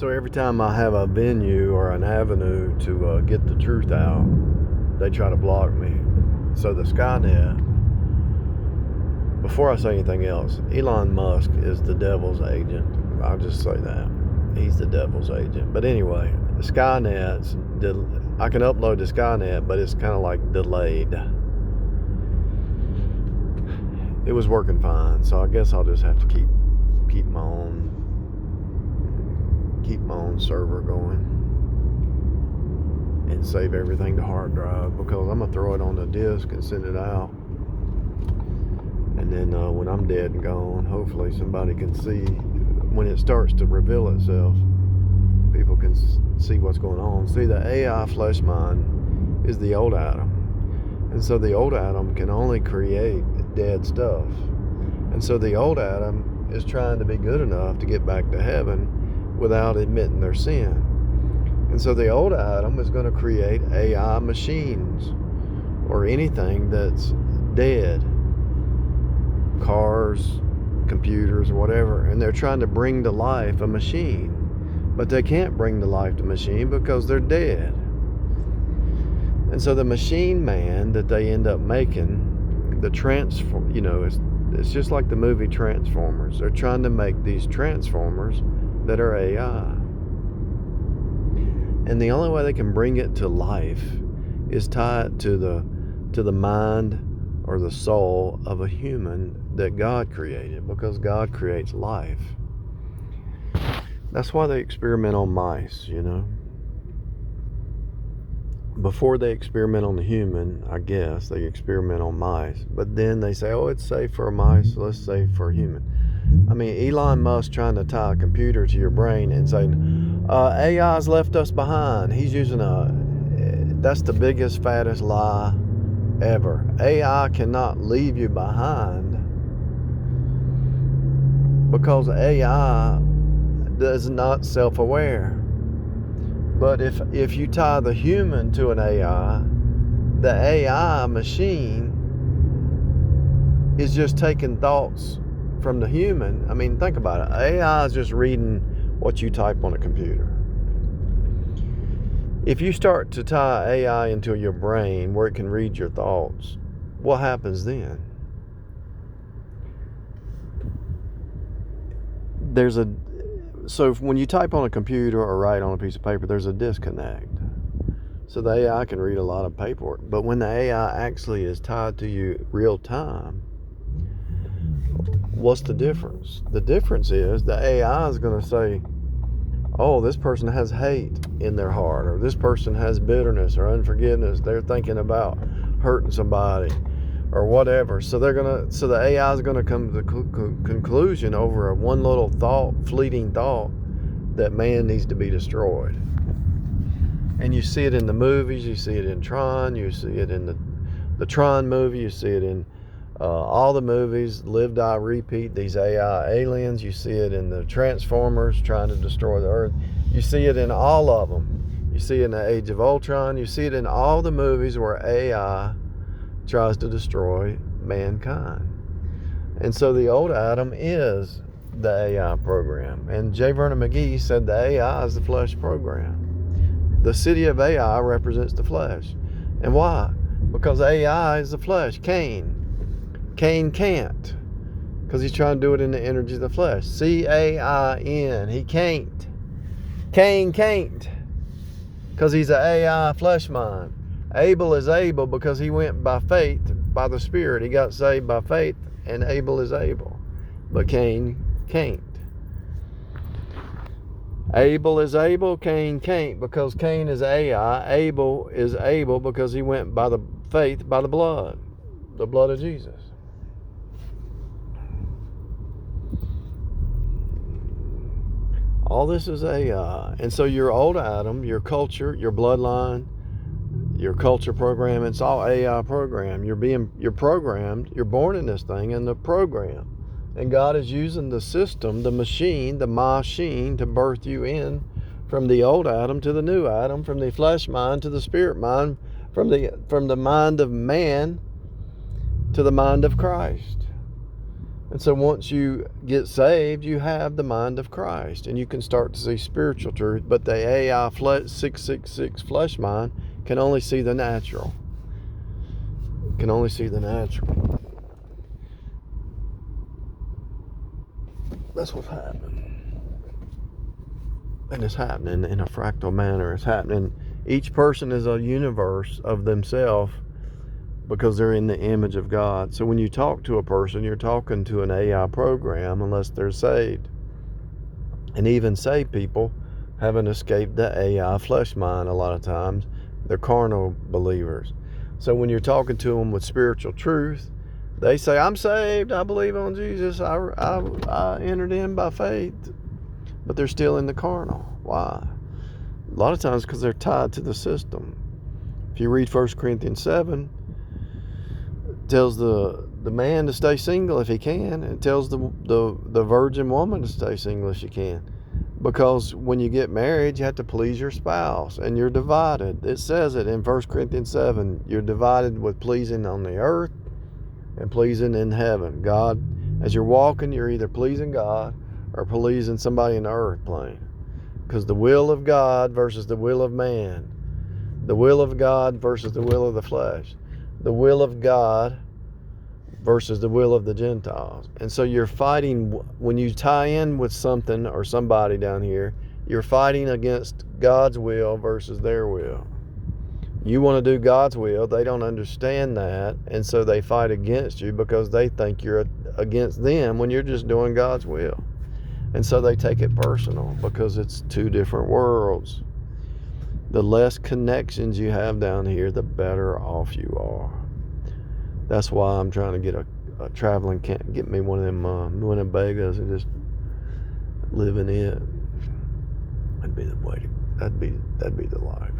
So every time I have a venue or an avenue to get the truth out, they try to block me. So the Skynet, before I say anything else, Elon Musk is the devil's agent. I'll just say that. He's the devil's agent. But anyway, the Skynet's, I can upload the Skynet, but it's kind of like delayed. It was working fine, so I guess I'll just have to keep my own server going and save everything to hard drive, because I'm gonna throw it on the disk and send it out, and then when I'm dead and gone, hopefully somebody can see when it starts to reveal itself. People can see what's going on. See, the AI flesh mind is the old Adam, and so the old Adam can only create dead stuff, and so the old Adam is trying to be good enough to get back to heaven without admitting their sin. And so the old Adam is going to create AI machines or anything that's dead, cars, computers, or whatever, and they're trying to bring to life a machine, but they can't bring to life the machine because they're dead. And so the machine man that they end up making, it's just like the movie Transformers. They're trying to make these Transformers that are AI. And the only way they can bring it to life is tie it to the mind or the soul of a human that God created, because God creates life. That's why they experiment on mice, Before they experiment on the human, I guess, they experiment on mice. But then they say, oh, it's safe for mice, so let's say for human. I mean, Elon Musk trying to tie a computer to your brain and saying, AI's left us behind. He's using that's the biggest, fattest lie ever. AI cannot leave you behind, because AI is not self-aware. But if you tie the human to an AI, the AI machine is just taking thoughts from the human. I mean, think about it. AI is just reading what you type on a computer. If you start to tie AI into your brain where it can read your thoughts, what happens then? So when you type on a computer or write on a piece of paper, there's a disconnect. So the AI can read a lot of paperwork. But when the AI actually is tied to you real time, what's the difference? The difference is the AI is going to say, oh, this person has hate in their heart, or this person has bitterness or unforgiveness. They're thinking about hurting somebody or whatever. So the AI is going to come to the conclusion over one little fleeting thought, that man needs to be destroyed. And you see it in the movies, you see it in Tron, you see it in the Tron movie, you see it in all the movies, Live, Die, Repeat, these AI aliens. You see it in the Transformers trying to destroy the earth. You see it in all of them. You see it in the Age of Ultron. You see it in all the movies where AI tries to destroy mankind. And so the old Adam is the AI program. And J. Vernon McGee said the AI is the flesh program. The city of AI represents the flesh. And why? Because AI is the flesh. Cain can't, because he's trying to do it in the energy of the flesh. C-A-I-N. He can't. Cain can't, because he's an AI flesh mind. Abel is able because he went by faith, by the Spirit. He got saved by faith, and Abel is able. But Cain can't. Abel is able, Cain can't, because Cain is AI. Abel is able because he went by the faith, by the blood of Jesus. All this is AI. And so your old Adam, your culture, your bloodline, your culture program, it's all AI program. You're programmed, you're born in this thing, in the program. And God is using the system, the machine to birth you in from the old Adam to the new Adam, from the flesh mind to the spirit mind, from the mind of man to the mind of Christ. And so once you get saved, you have the mind of Christ, and you can start to see spiritual truth. But the AI 666 flesh mind can only see the natural. Can only see the natural. That's what's happening. And it's happening in a fractal manner. It's happening. Each person is a universe of themselves because they're in the image of God. So when you talk to a person, you're talking to an AI program unless they're saved. And even saved people haven't escaped the AI flesh mind a lot of times. They're carnal believers. So when you're talking to them with spiritual truth, they say, I'm saved, I believe on Jesus, I entered in by faith. But they're still in the carnal. Why? A lot of times because they're tied to the system. If you read 1 Corinthians 7, it tells the man to stay single if he can. It tells the virgin woman to stay single if she can. Because when you get married, you have to please your spouse, and you're divided. It says it in 1 Corinthians 7. You're divided with pleasing on the earth and pleasing in heaven. God, as you're walking, you're either pleasing God or pleasing somebody in the earth plane. Because the will of God versus the will of man. The will of God versus the will of the flesh. The will of God versus the will of the Gentiles. And so you're fighting, when you tie in with something or somebody down here, you're fighting against God's will versus their will. You want to do God's will, they don't understand that, and so they fight against you because they think you're against them when you're just doing God's will. And so they take it personal because it's two different worlds. The less connections you have down here, the better off you are. That's why I'm trying to get a traveling camp, get me one of them Winnebagas and just live in it. That'd be the way to, that'd be the life.